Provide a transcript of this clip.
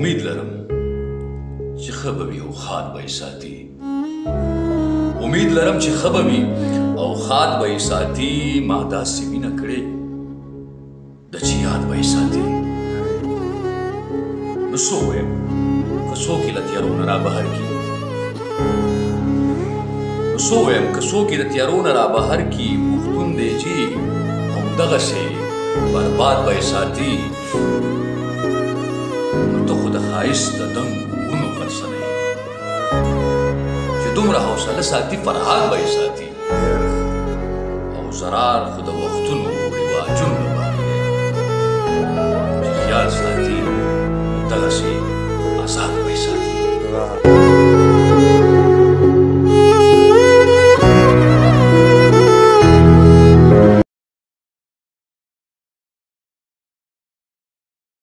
امید لرم چې ښه به وي او ښاد به یې ساتي. امید لرم چې ښه به وي او ښاد به یې ساتي. ما داسې مینه کړې ده چې یاد به یې ساتي. نو څه ووایم که څوک یې له تیارو نه رابهر کړي. نو څه ووایم که څوک یې د تیارو نه رابهر کړي. پښتون دی چې همدغسې برباد به یې ساتي. نو ته خو د ښایست د دنګو ونو غرڅنی یې چې دومره حوصله ساتي. فرهاد به یې ساتي او زرار خو د وختونو